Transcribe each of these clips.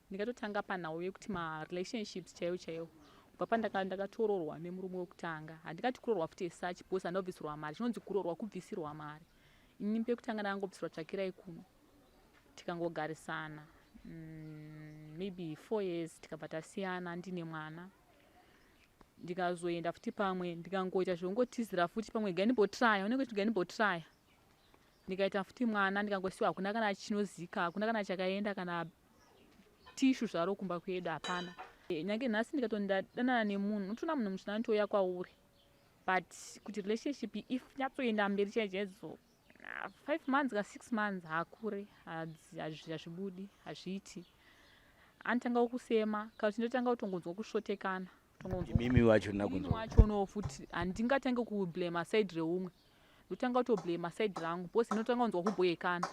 ndikatotanga panhau yekuti marelationships chaiwo kubva pandakatororwa nemurume wekutanga. Handikati kurorwa futi esuch because handabvisirwa mari, chinonzi kurorwa kubvisirwa mari. Ini pekutanga ndangobvisirwa tsvakirai kuno, tikangogarisana maybe 4 years tikabva tasiyana ndine mwana. Ndikazoenda futi pamwe ndikangoita zvongotizira futi pamwe ganimbotraya, unenge kuti ganimbotraya. Ndikaita futi mwana ndikangosiwa, hakuna kana chinozika, hakuna kana chakaenda kana tishu zvaro kumba kwedu, hapana. Nyange nhasi ndikatondanana nemunhu, unotoona munhu muchina anotouya kwauri, but kuti relationship if nyatsoenda mberi chaizvo 5 months ka 6 months hakure, hazvibudi, hazviiti. Anotanga kusema kana kuti ndotanga kutongonzwa kushotekana. Mimi wacho no futi handingatange kublame side reumwe, ndotanga kutoblame side rangu because ndinotanga kunzwa kuboyekana.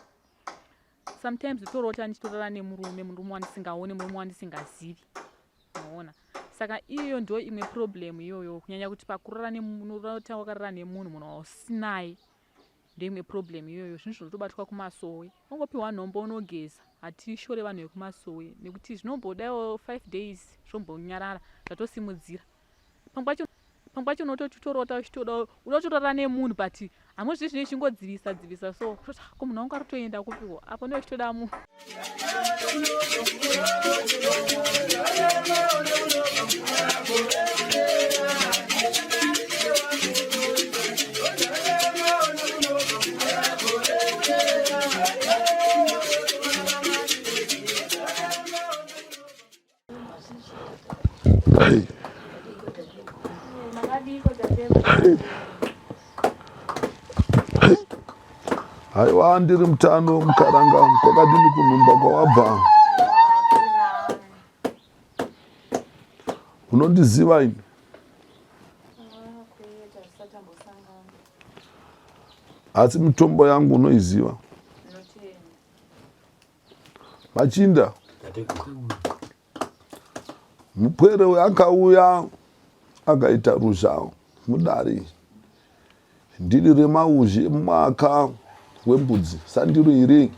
Sometimes nditorota ndichitorara nemurume wandisingaoni, murume wandisingazivi, unaona. Saka iyo ndio imwe problem iyoyo, kunyanya kuti pakurara nemunhu wakarara nemunhu usinaye, ndio imwe problem iyoyo. Zvinhu zvinotobatwa kumasowe, ungopiwa nhombo unogeza, hatishore vanhu vekumasowe nekuti zvinombodawo 5 days zvombonyarara zvatosimudzira. Pamwe pacho unototorota uchitoda unotorara nemunhu but hamuzvi zvine chingodzivisa so ko munhu wangu aritoenda kupiwa apo ndo uchitoda munhu. Haiwa ndiri mutano mukaranga kwakadini kunhumba kwawabva. Unondiziva ini? Asi mitombo yangu unoiziva? Machinda mupwere akauya akaita ruzha mudare ndiri remauzhe mwaka wembudzi sandiro iri.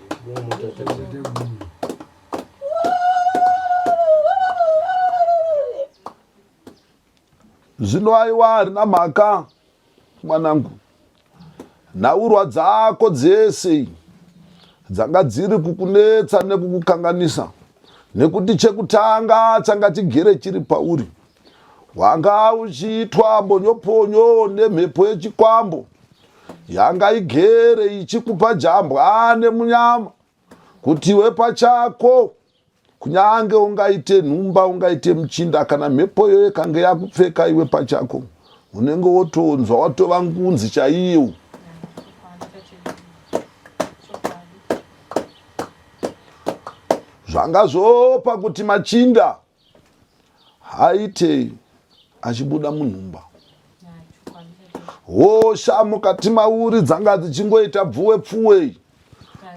Zvino aiwa harina mhaka mwanangu, nhaurwa dzako dzese dzanga dziri kukunetsa nekukukanganisa, nekuti chekutanga changa chigere chiri pauri. Wanga uchiitwa mbonyoponyo nemhepo yechikwambo, yanga igere ichikupa jambwa nemunyama kuti iwe pachako kunyange ungaite nhumba, ungaite muchinda, kana mhepo yoyo kange yakupfeka iwe pachako unenge wotonzwa watova ngunzi chaiyo. Zvanga zvopa kuti Machinda haite achibuda munhumba, hosha mukati mauri dzanga dzichingoita pfuwe,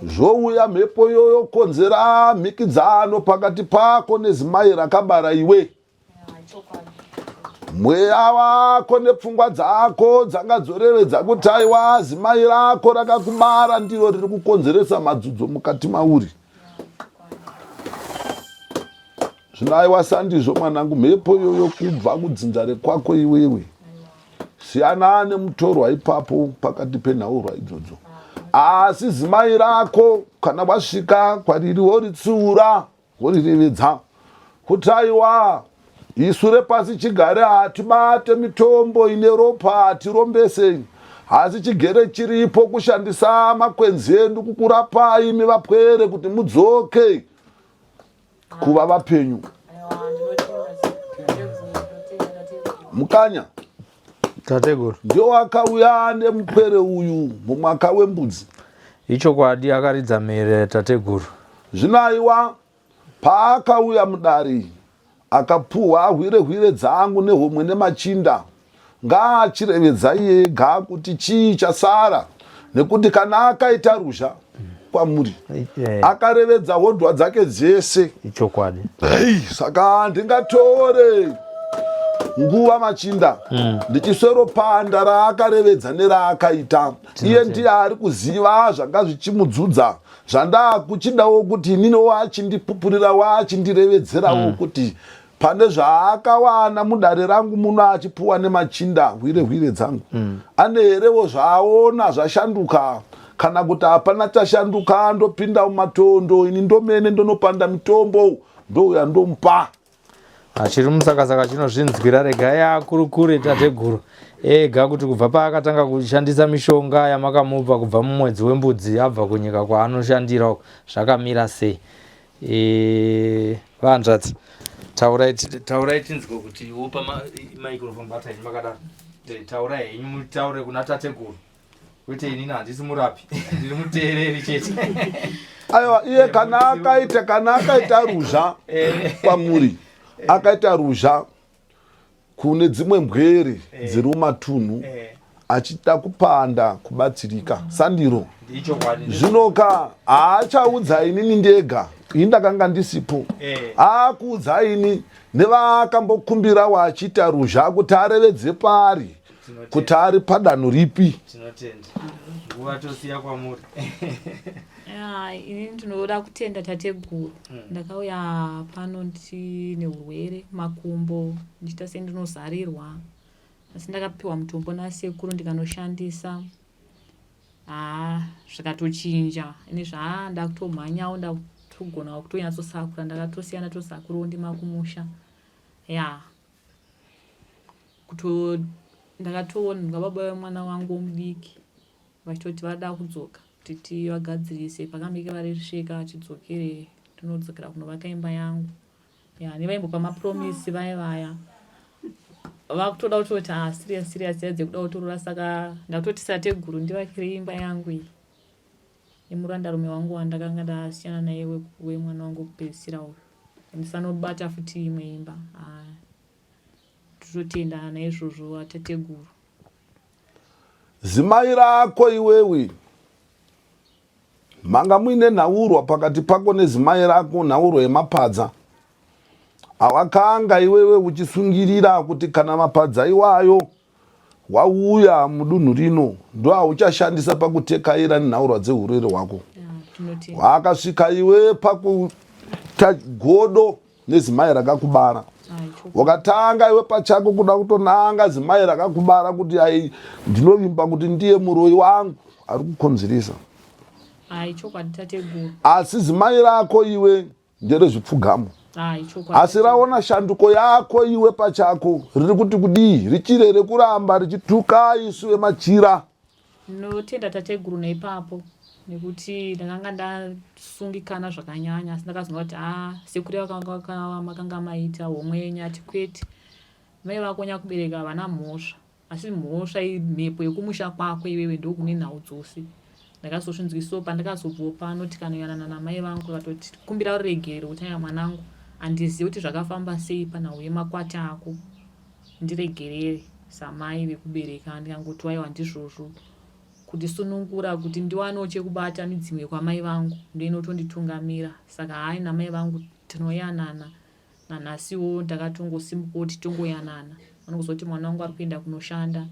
zvouya mhepo yoyo konzera mhikidzano pakati pako nezimai rakabara iwe. Mweya wako nepfungwa dzako dzanga dzorevedza kuti aiwa zimai rako rakakubara ndiro riri kukonzeresa madzudzo mukati mauri. Zvino aiwa sandizvo mwanangu, mhepo yoyo kubva kudzinzare kwako iwewe. Siyana nemutorwa ipapo pakati penhaurwa idzodzo. Asi zimai rako kana wasvika kwariri woritsiura worirevedza kuti aiwa isure pasi chigare hatibate mitombo ine ropa hatirombese, asi chigere chiripo kushandisa makwenzi edu kukurapai mivapwere kuti mudzoke kuva vapenyu. Mukanya tateguru ndio akauya nemupwere uyu mumwaka wembudzi. Icho kwadi akaridza mhere tateguru. Zvino aiwa paakauya mudare akapuhwa hwire dzangu nehomwe nemachinda, ngaachirevedza ega kuti chii chasara, nekuti kana akaita ruzha kwamuri akarevedza hondwa dzake dzese. Icho kwadi saka ndingatore nguva Machinda ndichiswero panda raakarevedza neraakaita. Iye ndiye ari kuziva zvanga zvichimudzudza zvandakuchidawo kuti inini wachindipupurira wachindirevedzerawo kuti pane zvaakawana mudare rangu muno achipuwa nemachinda hwire dzangu ane herewo zvaaona zvashanduka kana kuti hapana chashanduka ndopinda mumatondo ini ndomene ndonopanda mitombo ndouya ndomupa achiri musakasaka chinozvinzwira regai akurukure tateguru ega kuti kubva paakatanga kushandisa mishonga yamakamupa kubva mumwedzi wembudzi abva kunyika kwaanoshandira zvakamira sei. Vanzvadzi, taurai tinzwe kuti wopa microphone bata ini makadaro. Taurai henyu mutaure kuna tateguru. Kwete inini handisi murapi, ndiri muteereri chete. Aiwa, iye kana akaita ruzha kwamuri, akaita ruzha kune dzimwe mbwere dziri mumatunhu achida kupanda kubatsirika sandiro zvinoka haachaudza inini ndega ini ndakanga ndisipo aakuudza ini nevaakambokumbirawo achiita ruzha kuti arevedze pari kuti ari padanho ripi. Ini ndinoda kutenda tateguru. Ndakauya pano ndine urwere makumbo ndichita sendinozarirwa asi ndakapiwa mutombo nasekuru ndikanoshandisa zvikatochinja ine ndakutomhanyawo ndakutogona kutonyatsosakura ndakatosiyana tosakurawo ndimakumusha ndakatoona baba vemwana wangu womudiki vachitoti vada kudzoka kuti tivagadzirise pakamike varisvika achidzokere tinodzokera kunovaka imba yangu nevaimbopa mapromisi vaya vakutoda kutoti serious yadze kuda kutorora saka ndakutoti tateguru ndivakire imba yangu iyi nemurandarume wangu wandakanga ndasiyana naye wemwana wangu wekupedzisira uyu ndisanobata futi imwe imba totenda naizvozvo tateguru. Zimai rako iwewe manga muine nhaurwa pakati pako nezimai rako, nhaurwa yemapadza awakanga iwewe uchisungirira kuti kana mapadza iwayo wauya mudunhu rino ndo auchashandisa pakutekaira nenhaurwa dzeurwere hwako wakasvika iwe pakuta godo nezimai rakakubara wakatanga iwe pachako kuda kutonanga zimai rakakubara kuti ai ndinovimba kuti ndiye muroi wangu ari kukonzeresa asi zimai rako iwe nderezvipfugamo asi raona shanduko yako iwe pachako riri kuti kudii richirere kuramba richituka isu vemachira. Ndinotenda tateguru naipapo nekuti ndakanga ndasungikana zvakanyanya asi ndakazonga kuti sekuru makanga maita homwenya ati kwete mai vako nyakubereka vana mhosva asi mhosva mhepo yekumusha kwako iwewe ndokune nhau dzose. Ndakazozvinzwiso pandakazobvawo pano tikanoyanana namai vangu vakatoti kumbira uregere kuti mwanangu handizivi kuti zvakafamba sei panhau yemakwati ako ndiregerere samai vekubereka ndikangoti waiwa ndizvozvo kuti sunungura kuti ndiwanewo chekubata midzimwe kwamai vangu ndoinotonditungamira saka hai namai vangu tinoyanana nanhasiwo ndakatongosimuka kuti tongoyanana vanokuzoti mwana wangu ari kuenda kunoshanda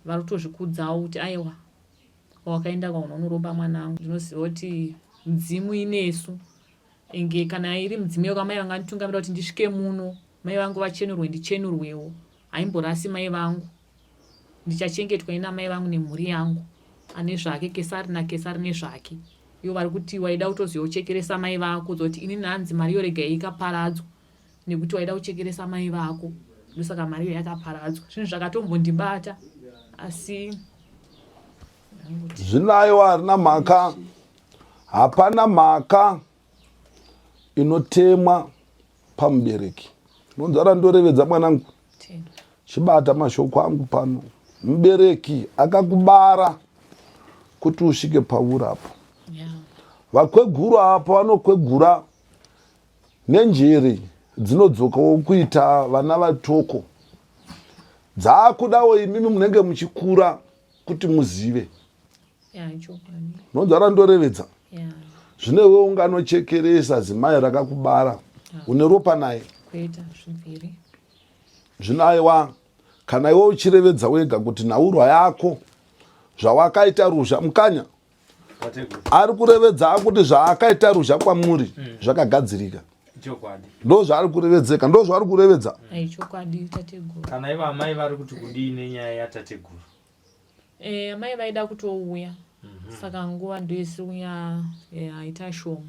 vari kutozvikudzawo kuti aiwa wakaenda kwauna unoromba mwana wangu ndinoziva kuti mudzimu inesu enge kana iri mudzimu yekwamai vanga nditungamira kuti ndisvike muno mai vangu vachenurwe ndichenurwewo haimborasi mai vangu ndichachengetwa ina mai vangu nemhuri yangu ane zvake kesari nakesari nezvake ivo vari kuti waida kutoziva uchekeresa mai vako zoti ini nanzi mari yo rega ikaparadzwa nekuti waida kuchekeresa mai vako ndosaka mari yo yakaparadzwa zvinhu zvakatombondibata asi zvinayo harina mhaka hapana mhaka inotemwa pamubereki. Nonzara ndorevedza mwanangu chibata mashoko angu pano mubereki akakubara kuti usvike paurapo vakweguru apo vanokwegura nenjere dzinodzokawo kuita vana vatoko dzaakudawo imimi munenge muchikura kuti muzive nonzara ndorevedza zvinewe unganochekeresa zimai rakakubara une ropa naye zvinaiwa kana iwe uchirevedza wega kuti nhaurwa yako zvawakaita ruzha mukanya ari kurevedza kuti zvaakaita ruzha kwamuri zvakagadzirika. Ndo zvaari kurevedzeka, ndo zvaari kurevedza. Chokwadi tateguru. Kana ivo amai vari kuti kudini nyaya yatateguru? Amai vaida kutouya. Saka nguva ndoisiuya aita shoma.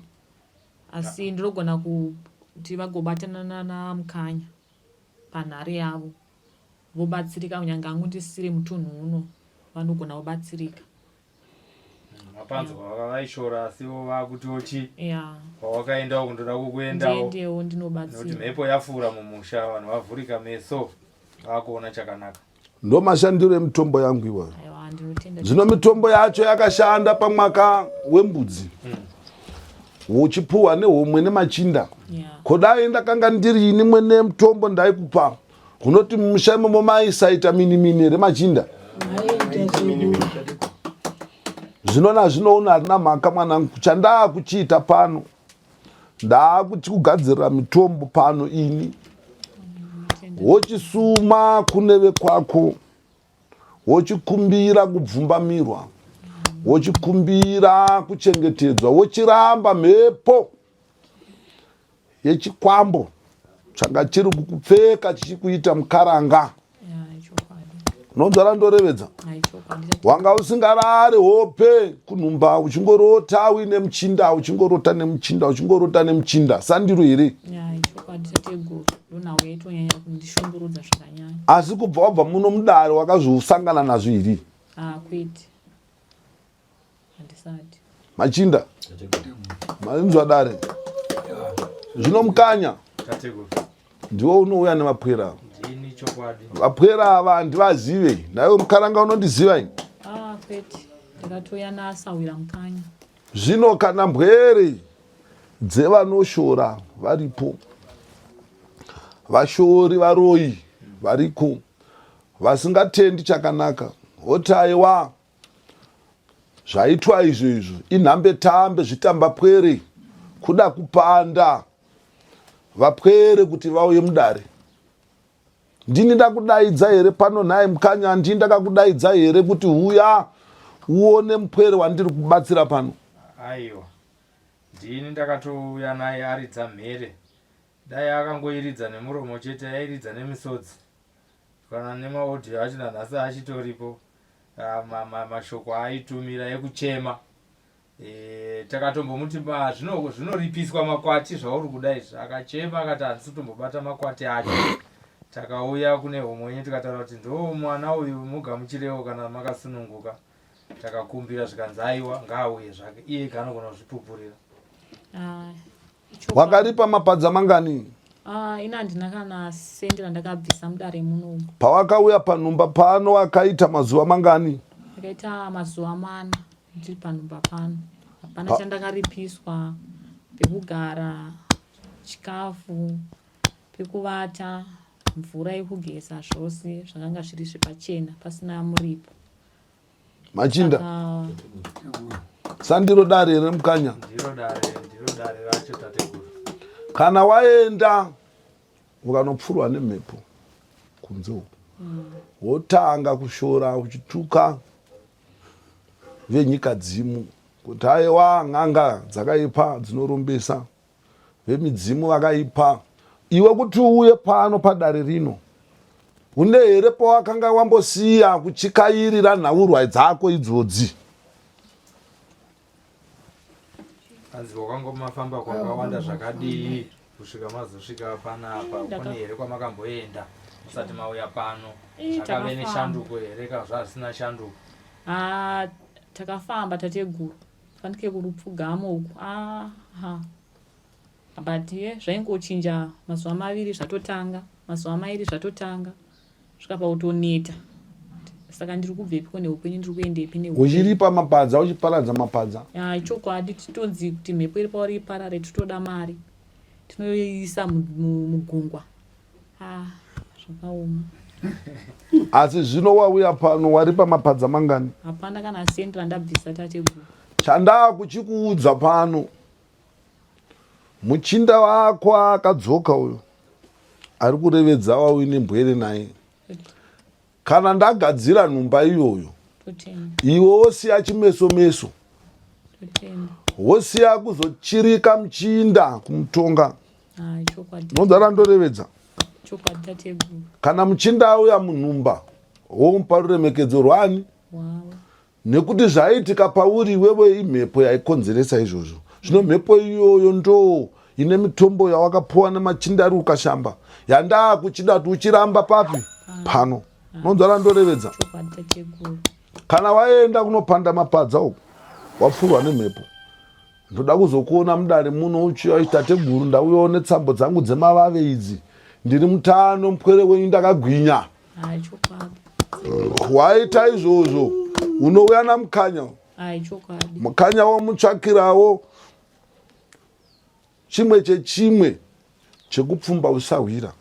Asi ndinogona kuti vagobatana namukanya panhare yavo. Vobatsirika kunyanga hangu ndisiri mutunhu uno. Vanogona kubatsirika. Mapanzo vaishora asi vakuti ochi pawakaendawo kundoda kukuendawo ndiendewo ndinobatsira nekuti mhepo yafura mumusha vanhu vavhurika meso vakuona chakanaka. Ndo mashandiro emutombo yangu iwayo. ndinotenda. Zvino mitombo yacho yakashanda pamwaka wembudzi uchipuhwa nehomwe nemachinda. Kodai ndakanga ndiri ini mwene mutombo ndaikupa kunoti mumusha imomo maisaita minimini remachinda. Zvino nazvinoona harina mhaka mwanangu, chandaa kuchiita pano ndakuchikugadzirira mitombo pano ini. Wochisuma kuneve kwako, wochikumbira kubvumbamirwa, wochikumbira kuchengetedzwa, wochiramba mhepo yechikwambo changa chiri kukupfeka chichikuita mukaranga. Nonzvara ndorevedza. Wanga usingarari hope kunhumba uchingorota uine muchinda, uchingorota nemuchinda, uchingorota nemuchinda. Sandiro here? Asi kubva wabva muno mudare wakazosangana nazvo here? Machinda marinzwa dare zvino mukanya ndiwo unouya nemapwera. Vapwera ava handivazive, naiwe mukaranga unondiziva ini? Zvino kana mbwere dzevanoshora varipo, vashori varoyi variko, vasingatendi chakanaka, otaiwa zvaitwa izvo inhambe tambe zvitamba pwere kuda kupanda vapwere kuti vauye mudare. Ndini ndakudaidza here pano naye mukanya? Ndini ndakakudaidza here kuti uya uone mupwere wandiri kubatsira pano? Aiwa, ndini ndakatouya naye aridza mhere. Dai akangoiridza nemuromo chete, airidza nemisodzi kana nemaodhiyo acho nanhasi achitoripo. Mashoko aitumira ekuchema. Takatombomuti zvinoripiswa makwati zvauri kudai, akachema akati handisi kutombobata makwati acho. Takauya kune homwenye tikataura kuti ndo mwana uyu mugamuchirewo kana makasununguka. Takakumbira zvikanzi aiwa ngaauye zvake, iye kanogona kuzvipupurira. Wakaripa mapadza mangani? Ina handina kana sende randakabvisa mudare munomu. Pawakauya panhumba pano wakaita mazuva mangani? Akaita mazuva 4 ndiri panhumba pano. Hapana chandakaripiswa, pekugara, chikafu, pekuvata, mvura yekugeza, zvose zvakanga zviri zvepachena pasina muripo. Machinda sandiro dare here mukanya? Ndiro dare racho tateguru. Kana waenda ukanopfurwa nemhepo kunze uko, wotanga kushora uchituka venyika dzimu kuti aiwa n'anga dzakaipa dzinorumbisa, vemidzimu vakaipa, iwe kuti uye pano padare rino une here pawakanga wambosiya kuchikairira nhaurwa dzako idzodzi? Hanzi wakangomafamba kwakawanda zvakadii kusvika mazosvika panapa? Kune here kwamakamboenda musati mauya pano? Zvakave neshanduko here kana zvasina shanduko? Takafamba tateguru, fanike kurupfugamo uku. But zvaingochinja mazuva 2 zvatotanga, mazuva 2 zvatotanga, zvikapa kutoneta. Saka ndiri kubvepo neupenyu, ndiri kuendepi neupenyu. Uchiripa mapadza, uchiparadza mapadza? Chokwadi titonzi kuti mhepo iri pauri iparare, titoda mari tinoisa mugungwa. Zvakaoma. Asi zvino wauya pano waripa mapadza mangani? Hapana kana sendi randabvisa tateguru. Chandaa kuchikuudza pano, muchinda wako akadzoka uyo ari kurevedza wauine mbwere naye. Kana ndagadzira nhumba iyoyo, iwe wosiya chimeso meso, wosiya kuzochirika muchinda kumutonga. Nonzvara ndorevedza. Kana muchinda auya munhumba womupa ruremekedzo rwani, nekuti zvaitika pauri wewe imhepo yaikonzeresa izvozvo. Zvino mhepo iyoyo ndo ine mitombo yawakapuwa nemachinda ari ukashamba, yandaa kuchida kuti uchiramba papi pano. Nonzvara ndorevedza. Kana waenda kunopanda mapadza uko wapfurwa nemhepo, ndoda kuzokuona mudare muno uchiya tateguru, ndauyawo netsambo dzangu dzemavave idzi, ndiri mutano, mupwere wenyu ndakagwinya. Waita izvozvo unouya namukanya, mukanya womutsvakirawo chimwe chechimwe chekupfumba usahwira,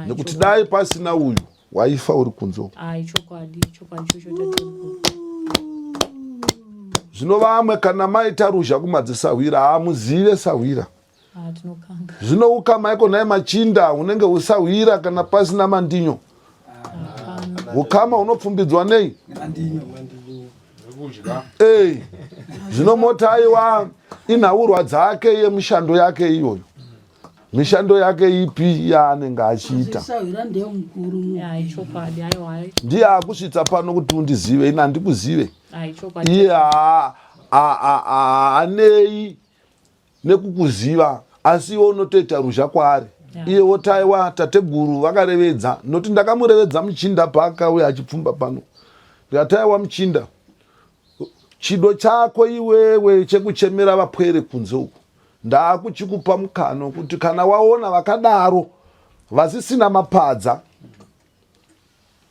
nekuti dai pasina uyu waifa uri kunzo. Zvino vamwe kana maita ruzha kumadzisahwira hamuzive sahwira. Zvino ukamaiko naye machinda unenge usahwira kana pasina mandinyo. Ukama unopfumbidzwa nei? Zvino mota aiwa inhaurwa dzake yemushando yake iyoyo. Mishando yake ipi yaanenge achiita. Ndiye akusvitsa pano kuti undizive, ina ndikuzive. Iye anei nekukuziva, asi iwe unotoita ruzha kwaari. Iye wotaiwa tateguru vakarevedza, noti ndakamurevedza muchinda paakauya achipfumba pano. Ndikataiwa muchinda, chido chako iwewe chekuchemera vapwere kunze uko, ndakuchikupa mukano kuti kana waona vakadaro vasisina mapadza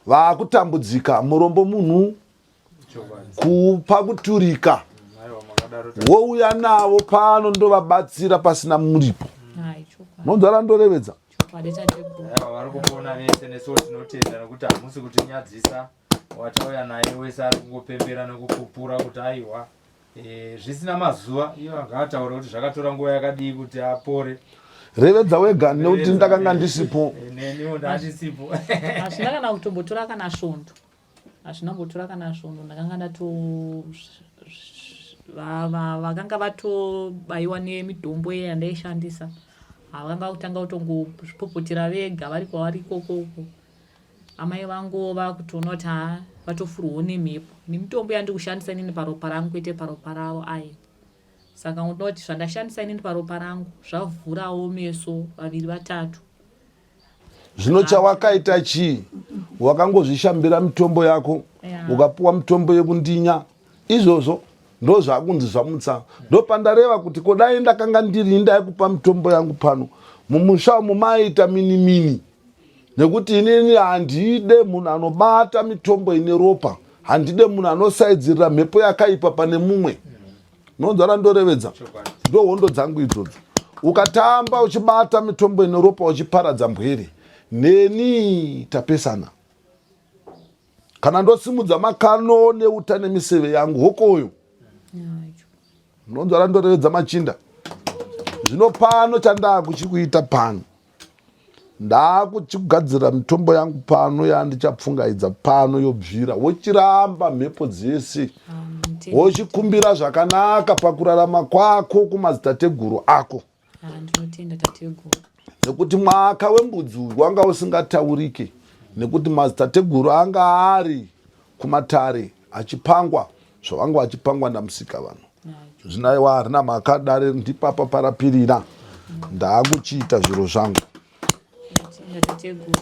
vakutambudzika, murombo munhu kupa kuturika, wouya navo pano ndovabatsira pasina muripo. Nonzvara ndorevedza. Varikupona vese nesu tinotenda nekuti hamusi kutinyadzisa. Watauya naye wese ari kungopembera nekupupura kuti aiwa zvisina mazuva iye angataura kuti zvakatora nguva yakadii kuti apore. Revedza wega nekuti ndakanga ndisipo. Neniwo ndandisipo. Hazvina kana kutombotora kana svondo. Hazvina kumbotora kana svondo. Ndakanga ndato vakanga vatobayiwa nemitombo yandaishandisa. Havanga kutanga kutongopopotera vega vari kwavari ikoko. Amai vangu vakutoona kuti vatofurwawo nemhepo. Nemitombo yandikushandisa inini paropa rangu kwete paropa ravo ai. Saka unoda kuti zvandashandisa inini paropa rangu zvavhurawo meso vaviri vatatu. Zvino chawakaita chii? Wakangozvishambira mitombo yako, ukapuwa mitombo yekundinya. Izvozvo ndo zvakunzi zvamutsa. Ndo pandareva kuti kodai ndakanga ndiri ndaikupa mitombo yangu pano, mumusha mumaita mini. Nekuti inini handide munhu anobata mitombo ine ropa, handide munhu anosaidzirira mhepo yakaipa pane mumwe. Nonzvara ndorevedza. Ndo hondo dzangu idzodzo. Ukatamba uchibata mitombo ine ropa uchiparadza mbwere, neni tapesana. Kana ndosimudza makano neuta nemiseve yangu hokoyo. Nonzvara ndorevedza machinda. Zvino pano chandakuchikuita pano, ndakuchigadzira mitombo yangu pano yandichapfungaidza pano yobvira, wochiramba mhepo dzese, wochikumbira zvakanaka pakurarama kwako kumadzitateguru ako. Ndinotenda tateguru. Nekuti mwaka wembudzi wanga usingataurike, nekuti madzitateguru anga ari kumatare achipangwa zvavanga achipangwa namusika vanhu. Zvinaiwa harina mhaka dare ndipapa parapirira, ndakuchiita zviro zvangu. Tateguru.